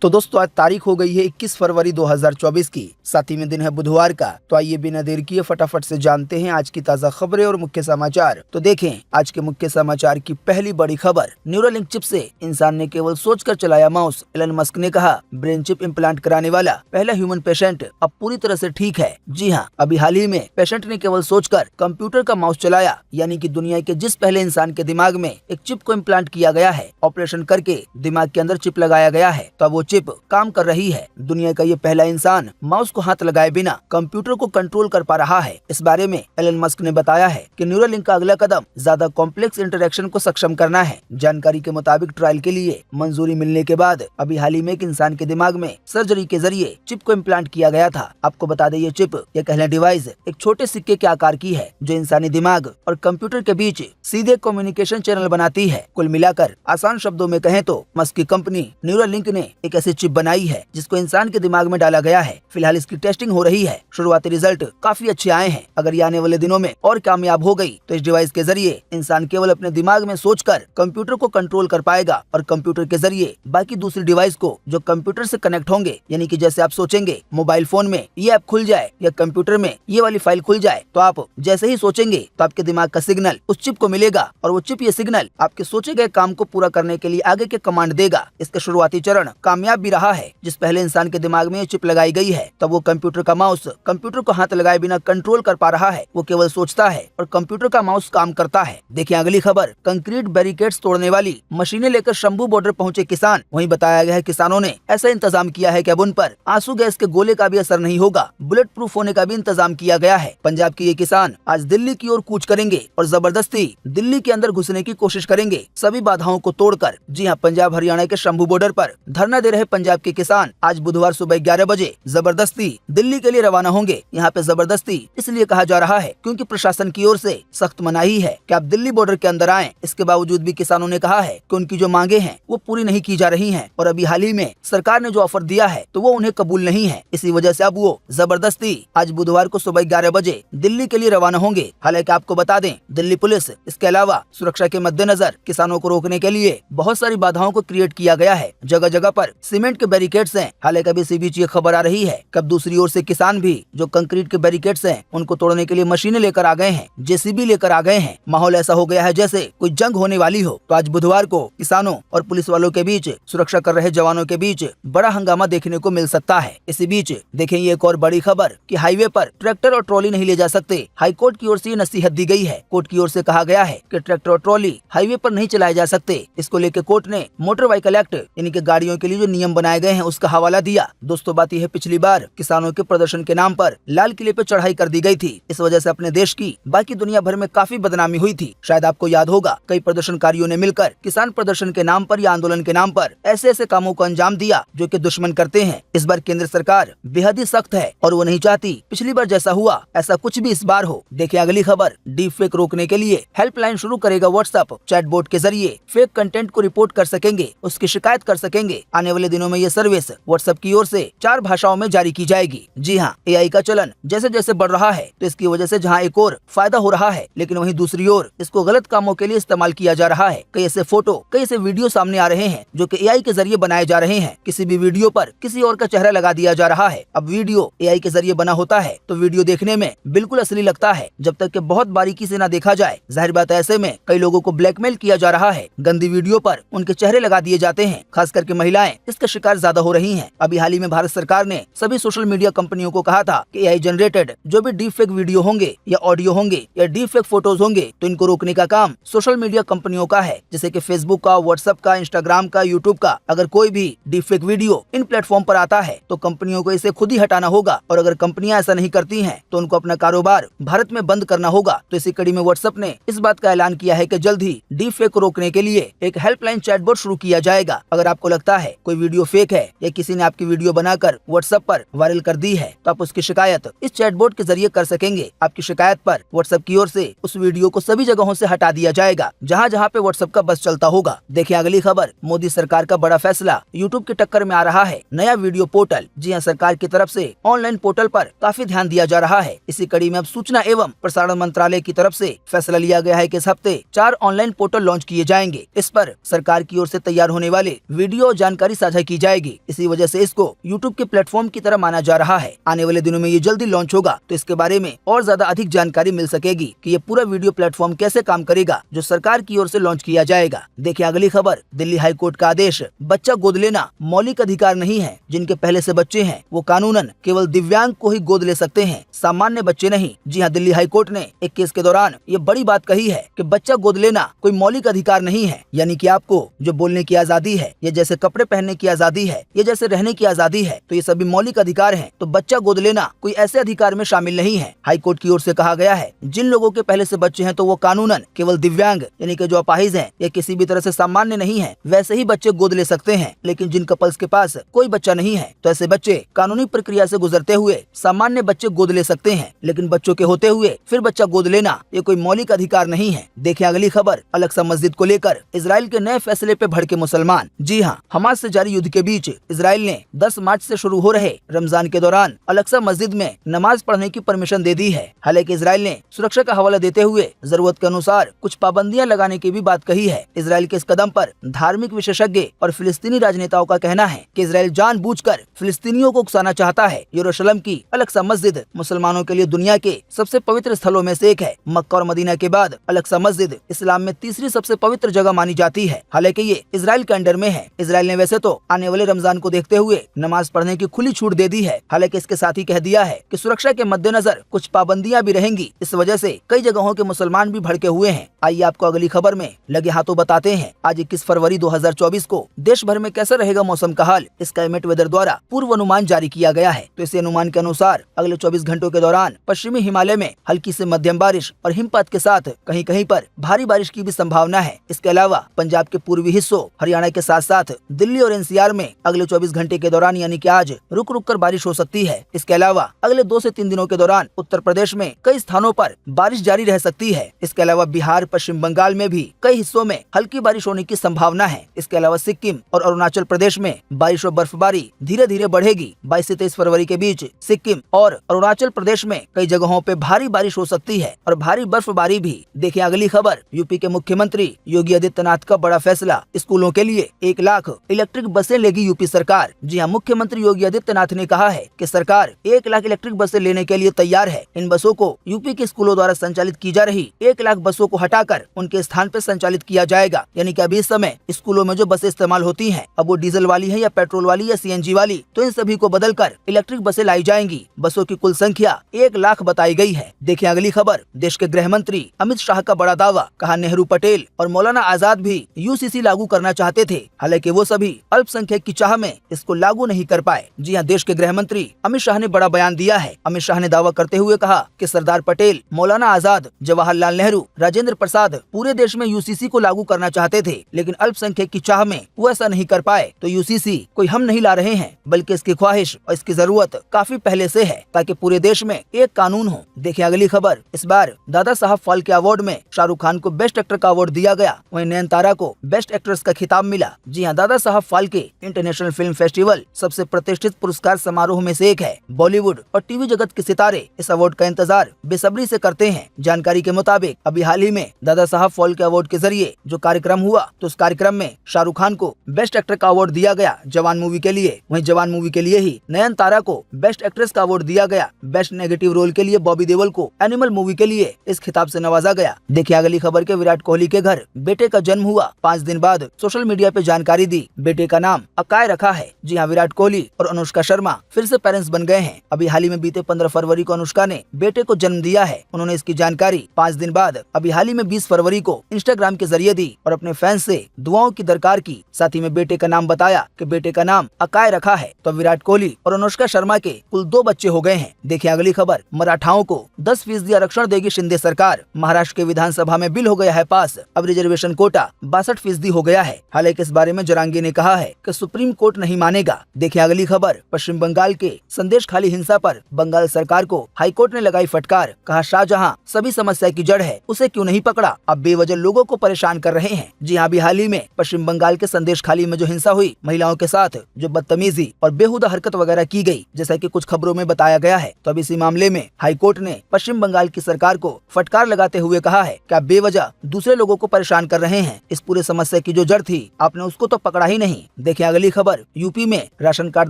तो दोस्तों आज तारीख हो गई है 21 फरवरी 2024 की, साथ ही में दिन है बुधवार का। तो आइए बिना देर किए फटाफट से जानते हैं आज की ताज़ा खबरें और मुख्य समाचार। तो देखें आज के मुख्य समाचार की पहली बड़ी खबर। न्यूरालिंक चिप से इंसान ने केवल सोचकर चलाया माउस। एलन मस्क ने कहा ब्रेन चिप इम्प्लांट कराने वाला पहला ह्यूमन पेशेंट अब पूरी तरह से ठीक है। जी हाँ, अभी हाल ही में पेशेंट ने केवल सोचकर कंप्यूटर का माउस चलाया, यानी कि दुनिया के जिस पहले इंसान के दिमाग में एक चिप को इम्प्लांट किया गया है, ऑपरेशन करके दिमाग के अंदर चिप लगाया गया है, तो अब वो चिप काम कर रही है। दुनिया का ये पहला इंसान माउस को हाथ लगाए बिना कंप्यूटर को कंट्रोल कर पा रहा है। इस बारे में एलन मस्क ने बताया है कि न्यूरालिंक का अगला कदम ज्यादा कॉम्प्लेक्स इंटरेक्शन को सक्षम करना है। जानकारी के मुताबिक ट्रायल के लिए मंजूरी मिलने के बाद अभी हाल ही में एक इंसान के दिमाग में सर्जरी के जरिए चिप को इम्प्लांट किया गया था। आपको बता दें ये चिप या कहना डिवाइस एक छोटे सिक्के के आकार की है, जो इंसानी दिमाग और कंप्यूटर के बीच सीधे कम्युनिकेशन चैनल बनाती है। कुल मिलाकर आसान शब्दों में कहें तो मस्क की कंपनी न्यूरालिंक ने एक ऐसी चिप बनाई है जिसको इंसान के दिमाग में डाला गया है। फिलहाल इसकी टेस्टिंग हो रही है। शुरुआती रिजल्ट काफी अच्छे आए हैं। अगर ये आने वाले दिनों में और कामयाब हो गई तो इस डिवाइस के जरिए इंसान केवल अपने दिमाग में सोचकर कंप्यूटर को कंट्रोल कर पाएगा और कंप्यूटर के जरिए बाकी दूसरी डिवाइस को जो कंप्यूटर से कनेक्ट होंगे, यानी कि जैसे आप सोचेंगे मोबाइल फोन में ये ऐप खुल जाए या कंप्यूटर में ये वाली फाइल खुल जाए, तो आप जैसे ही सोचेंगे तो आपके दिमाग का सिग्नल उस चिप को मिलेगा और वो चिप ये सिग्नल आपके सोचे गए काम को पूरा करने के लिए आगे के कमांड देगा। इसका शुरुआती चरण कामयाब भी रहा है। जिस पहले इंसान के दिमाग में ये चिप लगाई गई है, तब वो कंप्यूटर का माउस कंप्यूटर को हाथ लगाए बिना कंट्रोल कर पा रहा है। वो केवल सोचता है और कंप्यूटर का माउस काम करता है। देखिए अगली खबर। कंक्रीट बैरिकेड्स तोड़ने वाली मशीनें लेकर शंभू बॉर्डर पहुंचे किसान। वहीं बताया गया है किसानों ने ऐसा इंतजाम किया है कि अब उन पर आंसू गैस के गोले का भी असर नहीं होगा। बुलेट प्रूफ होने का भी इंतजाम किया गया है। पंजाब के ये किसान आज दिल्ली की ओर कूच करेंगे और जबरदस्ती दिल्ली के अंदर घुसने की कोशिश करेंगे, सभी बाधाओं को तोड़कर। जी हाँ, पंजाब हरियाणा के शंभू बॉर्डर पर धरना दे रहे पंजाब के किसान आज बुधवार सुबह 11 बजे जबरदस्ती दिल्ली के लिए रवाना होंगे। यहाँ पे जबरदस्ती इसलिए कहा जा रहा है क्योंकि प्रशासन की ओर से सख्त मनाही है कि आप दिल्ली बॉर्डर के अंदर आएं। इसके बावजूद भी किसानों ने कहा है कि उनकी जो मांगे हैं वो पूरी नहीं की जा रही हैं और अभी हाल ही में सरकार ने जो ऑफर दिया है तो वो उन्हें कबूल नहीं है। इसी वजह से अब वो जबरदस्ती आज बुधवार को सुबह 11 बजे दिल्ली के लिए रवाना होंगे। हालांकि आपको बता दें दिल्ली पुलिस इसके अलावा सुरक्षा के मद्देनजर किसानों को रोकने के लिए बहुत सारी बाधाओं को क्रिएट किया गया है। जगह जगह पर सीमेंट के बैरिकेड्स हैं। हालांकि अभी इसी बीच ये खबर आ रही है कि अब दूसरी ओर से किसान भी जो कंक्रीट के बैरिकेड्स हैं उनको तोड़ने के लिए मशीनें लेकर आ गए हैं, जेसीबी लेकर आ गए हैं। माहौल ऐसा हो गया है जैसे कोई जंग होने वाली हो। तो आज बुधवार को किसानों और पुलिस वालों के बीच सुरक्षा कर रहे जवानों के बीच बड़ा हंगामा देखने को मिल सकता है। इसी बीच देखें ये एक और बड़ी खबर कि हाईवे पर ट्रैक्टर और ट्रॉली नहीं ले जा सकते। हाईकोर्ट की ओर से ये नसीहत दी गई है। कोर्ट की ओर से कहा गया है कि ट्रैक्टर और ट्रॉली हाईवे पर नहीं चलाए जा सकते। इसको लेकर कोर्ट ने मोटर व्हीकल एक्ट यानी कि गाड़ियों के लिए जो नियम बनाए गए हैं उसका हवाला दिया। दोस्तों बात यह है पिछली बार किसानों के प्रदर्शन के नाम पर लाल किले पे चढ़ाई कर दी गई थी। इस वजह से अपने देश की बाकी दुनिया भर में काफी बदनामी हुई थी। शायद आपको याद होगा कई प्रदर्शनकारियों ने मिलकर किसान प्रदर्शन के नाम पर या आंदोलन के नाम पर ऐसे ऐसे कामों को अंजाम दिया जो कि दुश्मन करते हैं। इस बार केंद्र सरकार बेहद ही सख्त है और वो नहीं चाहती पिछली बार जैसा हुआ ऐसा कुछ भी इस बार हो। देखिए अगली खबर। डीप फेक रोकने के लिए हेल्पलाइन शुरू करेगा व्हाट्सएप। चैटबॉट के जरिए फेक कंटेंट को रिपोर्ट कर सकेंगे, उसकी शिकायत कर सकेंगे। आने वाले दिनों में ये सर्विस व्हाट्सएप की ओर से 4 भाषाओं में जारी की जाएगी। जी हाँ, एआई का चलन जैसे जैसे बढ़ रहा है तो इसकी वजह से जहाँ एक और फायदा हो रहा है, लेकिन वहीं दूसरी ओर इसको गलत कामों के लिए इस्तेमाल किया जा रहा है। कई ऐसे फोटो, कई ऐसे वीडियो सामने आ रहे हैं जो कि एआई के जरिए बनाए जा रहे हैं। किसी भी वीडियो पर किसी और का चेहरा लगा दिया जा रहा है। अब वीडियो एआई के जरिए बना होता है तो वीडियो देखने में बिल्कुल असली लगता है जब तक कि बहुत बारीकी से ना देखा जाए। जाहिर बात है ऐसे में कई लोगों को ब्लैकमेल किया जा रहा है। गंदी वीडियो पर उनके चेहरे लगा दिए जाते हैं। खास करके महिलाएं इसका शिकार ज्यादा हो रही हैं। अभी हाल ही में भारत सरकार ने सभी सोशल मीडिया कंपनियों को कहा था कि एआई जनरेटेड जो भी डीप फेक वीडियो होंगे या ऑडियो होंगे या डीप फेक फोटोज होंगे तो इनको रोकने का काम सोशल मीडिया कंपनियों का है, जैसे कि फेसबुक का, व्हाट्सएप का, इंस्टाग्राम का, यूट्यूब का। अगर कोई भी डीप फेक वीडियो इन प्लेटफॉर्म पर आता है तो कंपनियों को इसे खुद ही हटाना होगा और अगर कंपनियां ऐसा नहीं करती हैं तो उनको अपना कारोबार भारत में बंद करना होगा। तो इसी कड़ी में व्हाट्सएप ने इस बात का ऐलान किया है कि जल्द ही डीप फेक को रोकने के लिए एक हेल्पलाइन चैटबॉट शुरू किया जाएगा। अगर आपको लगता है कोई वीडियो फेक है या किसी ने आपकी वीडियो बनाकर व्हाट्सएप पर वायरल कर दी है तो आप उसकी शिकायत इस चैटबॉट के जरिए कर सकेंगे। आपकी शिकायत पर व्हाट्सएप की ओर से उस वीडियो को सभी जगहों से हटा दिया जाएगा जहां जहां पे व्हाट्सएप का बस चलता होगा। देखिए अगली खबर। मोदी सरकार का बड़ा फैसला। यूट्यूब की टक्कर में आ रहा है नया वीडियो पोर्टल। जी हां, सरकार की तरफ से ऑनलाइन पोर्टल पर काफी ध्यान दिया जा रहा है। इसी कड़ी में अब सूचना एवं प्रसारण मंत्रालय की तरफ से फैसला लिया गया है कि इस हफ्ते 4 ऑनलाइन पोर्टल लॉन्च किए जाएंगे। इस पर सरकार की ओर से तैयार होने वाले वीडियो और जानकारी साझा की जाएगी। इसी वजह से इसको यूट्यूब के प्लेटफॉर्म की तरह माना जा रहा है। आने वाले दिनों में ये जल्दी लॉन्च होगा तो इसके बारे में और ज्यादा अधिक जानकारी मिल सकेगी कि ये पूरा वीडियो प्लेटफॉर्म कैसे काम करेगा, जो सरकार की ओर से लॉन्च किया जाएगा। देखिए अगली खबर, दिल्ली हाई कोर्ट का आदेश, बच्चा गोद लेना मौलिक अधिकार नहीं है। जिनके पहले से बच्चे हैं वो कानूनन केवल दिव्यांग को ही गोद ले सकते हैं, सामान्य बच्चे नहीं। जी हाँ, दिल्ली हाई कोर्ट ने एक केस के दौरान ये बड़ी बात कही है कि बच्चा गोद लेना कोई मौलिक अधिकार नहीं है। यानी कि आपको जो बोलने की आजादी है, या जैसे कपड़े पहनने की आजादी है, या जैसे रहने की आजादी है, तो ये सभी मौलिक अधिकार हैं। तो बच्चा गोद लेना कोई ऐसे अधिकार में शामिल नहीं है। हाई कोर्ट की ओर से कहा गया है जिन लोगों के पहले से बच्चे हैं तो वो कानूनन केवल दिव्यांग यानी कि जो अपाहिज हैं या किसी भी तरह से सामान्य नहीं है, वैसे ही बच्चे गोद ले सकते हैं। लेकिन जिन कपल्स के पास कोई बच्चा नहीं है तो ऐसे बच्चे कानूनी प्रक्रिया से गुजरते हुए सामान्य बच्चे गोद ले सकते हैं। लेकिन बच्चों के होते हुए फिर बच्चा गोद लेना ये कोई मौलिक अधिकार नहीं है। देखिए अगली खबर, अल-अक्सा मस्जिद को लेकर इजराइल के नए फैसले पे भड़के मुसलमान। जी हाँ, हमास से जारी युद्ध के बीच इजराइल ने 10 मार्च से शुरू हो रहे रमजान के दौरान अल-अक्सा मस्जिद में नमाज पढ़ने की परमिशन दे दी है। हालांकि इजराइल ने सुरक्षा का हवाला देते हुए जरूरत के अनुसार कुछ पाबंदियां लगाने की भी बात कही है। इजराइल के इस कदम पर धार्मिक विशेषज्ञ और फिलिस्तीनी राजनेताओं का कहना है कि इजराइल जानबूझकर फिलिस्तीनियों को उकसाना चाहता है। यरूशलेम की अल-अक्सा मस्जिद मुसलमानों के लिए दुनिया के सबसे पवित्र स्थलों में से एक है। मक्का और मदीना के बाद अल-अक्सा मस्जिद इस्लाम में तीसरी सबसे पवित्र जगह मानी जाती है। हालांकि ये इजराइल के अंडर में है। इजराइल ने वैसे तो आने वाले रमजान को देखते हुए नमाज पढ़ने की खुली छूट दे दी है। हालांकि इसके साथ ही कह दिया है कि सुरक्षा के मद्देनजर कुछ पाबंदियां भी रहेंगी। इस वजह से कई जगहों के मुसलमान भी भड़के हुए हैं। आइए आपको अगली खबर में लगे हाथों बताते हैं आज 21 फरवरी 2024 को देश भर में कैसा रहेगा मौसम का हाल। स्काईमेट वेदर द्वारा पूर्व अनुमान जारी किया गया है। तो इसी अनुमान के अनुसार अगले 24 घंटों के दौरान पश्चिमी हिमालय में हल्की से मध्यम बारिश और हिमपात के साथ कहीं कहीं पर भारी बारिश की भी संभावना है। इसके अलावा पंजाब के पूर्वी हिस्सों, हरियाणा के साथ साथ दिल्ली और एनसीआर में अगले 24 घंटे के दौरान यानी कि आज रुक रुक कर बारिश हो सकती है। इसके अलावा अगले 2 से 3 दिनों के दौरान उत्तर प्रदेश में कई स्थानों पर बारिश जारी रह सकती है। इसके अलावा बिहार, पश्चिम बंगाल में भी कई हिस्सों में हल्की बारिश होने की संभावना है। इसके अलावा सिक्किम और अरुणाचल प्रदेश में बारिश और बर्फबारी धीरे धीरे बढ़ेगी। 22 से 23 फरवरी के बीच सिक्किम और अरुणाचल प्रदेश में कई जगहों पे भारी बारिश हो सकती है और भारी बर्फबारी भी। देखिए अगली खबर, यूपी के मुख्यमंत्री योगी आदित्यनाथ का बड़ा फैसला, स्कूलों के लिए 1 लाख इलेक्ट्रिक बसें लेगी यूपी सरकार। जी हाँ, मुख्यमंत्री योगी आदित्यनाथ ने कहा है कि सरकार 1 लाख इलेक्ट्रिक बसें लेने के लिए तैयार है। इन बसों को यूपी के स्कूलों द्वारा संचालित की जा रही 1 लाख बसों को हटाकर उनके स्थान पर संचालित किया जाएगा। यानी कि अभी इस समय स्कूलों में जो बसें इस्तेमाल होती हैं, अब वो डीजल वाली है या पेट्रोल वाली या सीएनजी वाली, तो इन सभी को बदलकर इलेक्ट्रिक बसें लाई जाएंगी। बसों की कुल संख्या 1 लाख बताई गई है। देखिए अगली खबर, देश के गृह मंत्री अमित शाह का बड़ा दावा, कहा नेहरू, पटेल और मौलाना आजाद भी यूसीसी लागू करना चाहते थे, हालांकि वो सभी अल्पसंख्यक की चाह में इसको लागू नहीं कर पाए। जी हाँ, देश के गृह मंत्री अमित शाह ने बड़ा बयान दिया है। अमित शाह ने दावा करते हुए कहा कि सरदार पटेल, मौलाना आजाद, जवाहरलाल नेहरू, राजेंद्र प्रसाद पूरे देश में यूसीसी को लागू करना चाहते थे, लेकिन अल्पसंख्यक की चाह में वो ऐसा नहीं कर पाए। तो यूसीसी कोई हम नहीं ला रहे हैं, बल्कि इसकी ख्वाहिश और इसकी जरूरत काफी पहले से है, ताकि पूरे देश में एक कानून हो। देखिए अगली खबर, इस बार दादा साहब फाल्के अवार्ड में शाहरुख खान को बेस्ट एक्टर का अवार्ड दिया गया, वहीं नयनतारा को बेस्ट एक्ट्रेस का खिताब मिला। जी हाँ, Dada Saheb Phalke international film festival सबसे प्रतिष्ठित पुरस्कार समारोह में से एक है। बॉलीवुड और टीवी जगत के सितारे इस अवार्ड का इंतजार बेसब्री से करते हैं। जानकारी के मुताबिक अभी हाल ही में दादा साहब फाल्के अवार्ड के जरिए जो कार्यक्रम हुआ, तो उस कार्यक्रम में शाहरुख खान को बेस्ट एक्टर का अवार्ड दिया गया जवान मूवी के लिए। वहीं जवान मूवी के लिए ही नयनतारा को बेस्ट एक्ट्रेस का अवार्ड दिया गया। बेस्ट नेगेटिव रोल के लिए बॉबी देओल को एनिमल मूवी के लिए इस खिताब से नवाजा गया। देखिए अगली खबर के, विराट कोहली के घर बेटे का जन्म हुआ। 5 दिन बाद सोशल मीडिया पे जानकारी दी, बेटे का नाम अकाय रखा है। जी हाँ, विराट कोहली और अनुष्का शर्मा फिर से पेरेंट्स बन गए हैं। अभी हाल ही में बीते 15 फरवरी को अनुष्का ने बेटे को जन्म दिया है। उन्होंने इसकी जानकारी 5 दिन बाद अभी हाल ही में 20 फरवरी को इंस्टाग्राम के जरिए दी और अपने फैंस से दुआओं की दरकार की। साथ ही में बेटे का नाम बताया कि बेटे का नाम अकाय रखा है। तो विराट कोहली और अनुष्का शर्मा के कुल 2 बच्चे हो गए हैं। देखिए अगली खबर, मराठाओं को 10% आरक्षण देगी शिंदे सरकार। महाराष्ट्र के विधानसभा में बिल हो गया है पास। अब रिजर्वेशन कोटा 62% हो गया है। हालांकि इस बारे में जरांगी ने कहा है कि सुप्रीम कोर्ट नहीं मानेगा। देखिए अगली खबर, पश्चिम बंगाल के संदेश खाली हिंसा पर बंगाल सरकार को हाईकोर्ट ने लगाई फटकार। कहा शाहजहां सभी समस्या की जड़ है, उसे क्यों नहीं पकड़ा, अब बेवजह लोगों को परेशान कर रहे हैं। जी हाँ, अभी हाल ही में पश्चिम बंगाल के संदेश खाली में जो हिंसा हुई, महिलाओं के साथ जो बदतमीजी और बेहुदा हरकत वगैरह की गई, जैसा कि कुछ खबरों में बताया गया है, तो अब इसी मामले में हाईकोर्ट ने पश्चिम बंगाल की सरकार को फटकार लगाते हुए कहा है कि आप बेवजह दूसरे लोगों को परेशान कर रहे हैं। इस पूरे समस्या की जो जड़ थी आपने उसको तो पकड़ा ही नहीं। देखें अगली खबर। यूपी में राशन कार्ड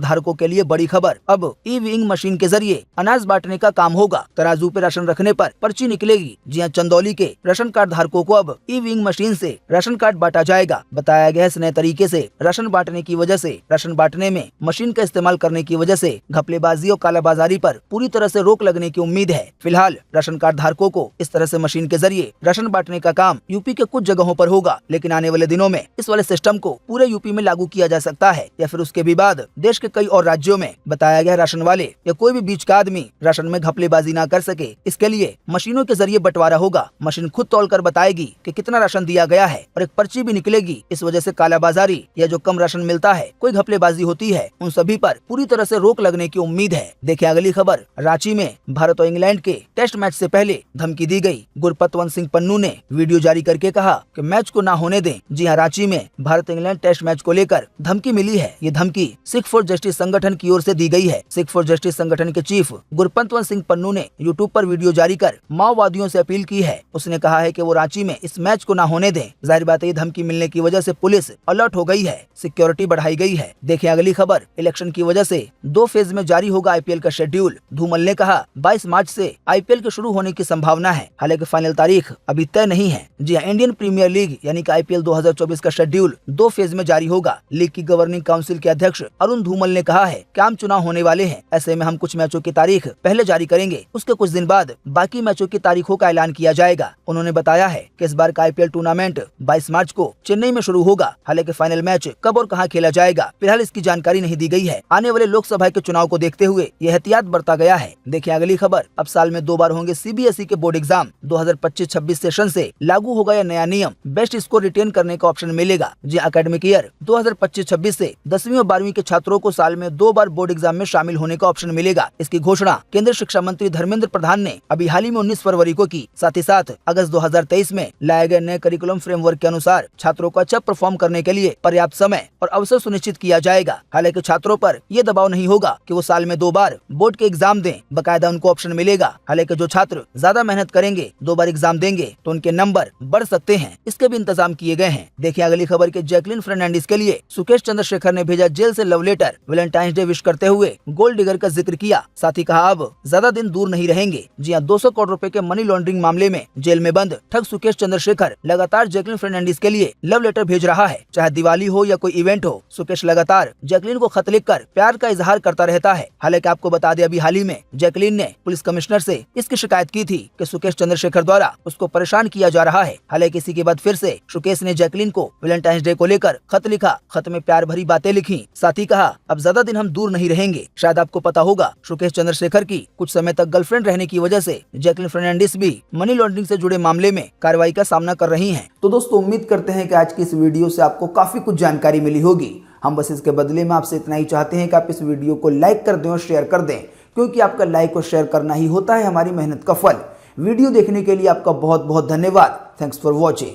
धारकों के लिए बड़ी खबर। अब ई-विंग मशीन के जरिए अनाज बांटने का काम होगा। तराजू पे राशन रखने पर पर्ची निकलेगी। जी हां, चंदौली के राशन कार्ड धारकों को अब ई-विंग मशीन से राशन कार्ड बांटा जाएगा। बताया गया है इस नए तरीके से राशन बांटने की वजह से राशन बांटने में मशीन का इस्तेमाल करने की वजह से घपलेबाजी और कालाबाजारी पर पूरी तरह से रोक लगने की उम्मीद है। फिलहाल राशन कार्ड धारकों को इस तरह से मशीन के जरिए राशन बांटने का काम यूपी के कुछ जगहों पर होगा, लेकिन आने वाले दिनों में इस वाले सिस्टम को पूरे यूपी में लागू किया जा सकता है या फिर उसके भी बाद देश के कई और राज्यों में। बताया गया राशन वाले या कोई भी बीच का आदमी राशन में घपलेबाजी ना कर सके, इसके लिए मशीनों के जरिए बंटवारा होगा। मशीन खुद तौल कर बताएगी कि कितना राशन दिया गया है और एक पर्ची भी निकलेगी। इस वजह से कालाबाजारी या जो कम राशन मिलता है, कोई घपलेबाजी होती है, उन सभी पर पूरी तरह से रोक लगने की उम्मीद है। देखिए अगली खबर। रांची में भारत और इंग्लैंड के टेस्ट मैच से पहले धमकी दी गई। गुरपतवंत सिंह पन्नू ने वीडियो जारी करके कहा कि मैच को ना होने दें। जी हां, रांची में भारत इंग्लैंड टेस्ट मैच को लेकर धमकी मिली है। ये धमकी सिख फॉर जस्टिस संगठन की ओर से दी गई है। सिख फॉर जस्टिस संगठन के चीफ गुरपतवंत सिंह पन्नू ने यूट्यूब पर वीडियो जारी कर माओवादियों से अपील की है। उसने कहा है कि वो रांची में इस मैच को ना होने दें। जाहिर बात है, ये धमकी मिलने की वजह से पुलिस अलर्ट हो गई है, सिक्योरिटी बढ़ाई गई है। देखिए अगली खबर। इलेक्शन की वजह से 2 फेज में जारी होगा आईपीएल का शेड्यूल। धूमल ने कहा 22 मार्च से आईपीएल के शुरू होने की संभावना है, हालांकि फाइनल तारीख अभी तय नहीं है। जी हां, इंडियन प्रीमियर लीग यानी कि आईपीएल 2024 का शेड्यूल 2 फेज में जारी होगा। लीग की गवर्निंग काउंसिल के अध्यक्ष अरुण धूमल ने कहा है कि आम चुनाव होने वाले हैं, ऐसे में हम कुछ मैचों की तारीख पहले जारी करेंगे, उसके कुछ दिन बाद बाकी मैचों की तारीखों का ऐलान किया जाएगा। उन्होंने बताया है कि इस बार का आईपीएल टूर्नामेंट 22 मार्च को चेन्नई में शुरू होगा, हालांकि फाइनल मैच कब और कहां खेला जाएगा फिलहाल इसकी जानकारी नहीं दी गई है। आने वाले लोकसभा के चुनाव को देखते हुए यह एहतियात बरता गया है। देखिए अगली खबर। अब साल में 2 बार होंगे सीबीएसई के बोर्ड एग्जाम। 2025-26 सेशन से लागू होगा यह नया नियम। बेस्ट स्कोर रिटेन करने का ऑप्शन मिलेगा। जी एकेडमिक ईयर 2025-26 से 10वीं और 12वीं के छात्रों को साल में 2 बार बोर्ड एग्जाम में शामिल होने का ऑप्शन मिलेगा। इसकी घोषणा केंद्रीय शिक्षा मंत्री धर्मेंद्र प्रधान ने अभी हाल ही में 19 फरवरी को की। साथ ही साथ अगस्त 2023 में लाए गए नए करिकुलम फ्रेमवर्क के अनुसार छात्रों को अच्छा परफॉर्म करने के लिए पर्याप्त समय और अवसर सुनिश्चित किया जाएगा। हालांकि छात्रों पर यह दबाव नहीं होगा कि वो साल में 2 बार बोर्ड के एग्जाम दें, बकायदा उनको ऑप्शन मिलेगा। हालांकि जो छात्र ज्यादा मेहनत करेंगे, 2 बार एग्जाम देंगे, तो उनके नंबर बढ़ सकते हैं। इसके भी इंतजाम किए गए हैं। देखिए अगली खबर के जैकलिन फर्नांडिस के लिए सुकेश चंद्रशेखर ने भेजा जेल से love letter. Valentine's Day wish करते हुए गोल्ड डिगर का जिक्र किया। साथ ही कहा अब ज्यादा दिन दूर नहीं रहेंगे। जी हां, 200 करोड़ रुपए के मनी लॉन्ड्रिंग मामले में जेल में बंद ठग सुकेश चंद्रशेखर लगातार जैकलिन फर्नांडिस के लिए लव लेटर भेज रहा है। चाहे दिवाली हो या कोई इवेंट हो, सुकेश लगातार जैकलिन को खत लिखकर प्यार का इजहार करता रहता है। हालांकि आपको बता दें, अभी हाल ही में जैकलिन ने पुलिस कमिश्नर से इसकी शिकायत की थी कि सुकेश चंद्रशेखर द्वारा उसको परेशान किया जा रहा है। हालांकि इसी के बाद फिर से सुकेश ने जैकलिन को वैलेंटाइंस डे को लेकर खत लिखा। खत में प्यार भरी बातें लिखी। साथ ही कहा अब ज्यादा दिन हम दूर नहीं रहेंगे। शायद आपको पता होगा, सुकेश चंद्रशेखर की कुछ समय तक गर्लफ्रेंड रहने की वजह से जैकलिन फर्नांडिस भी मनी लॉन्ड्रिंग से जुड़े मामले में कार्रवाई का सामना कर रही हैं। तो दोस्तों, उम्मीद करते हैं कि आज की इस वीडियो से आपको काफी कुछ जानकारी मिली होगी। हम बस इसके बदले में आपसे इतना ही चाहते हैं कि आप इस वीडियो को लाइक कर दें और शेयर कर दें, क्योंकि आपका लाइक और शेयर करना ही होता है हमारी मेहनत का फल। वीडियो देखने के लिए आपका बहुत बहुत धन्यवाद। Thanks for watching.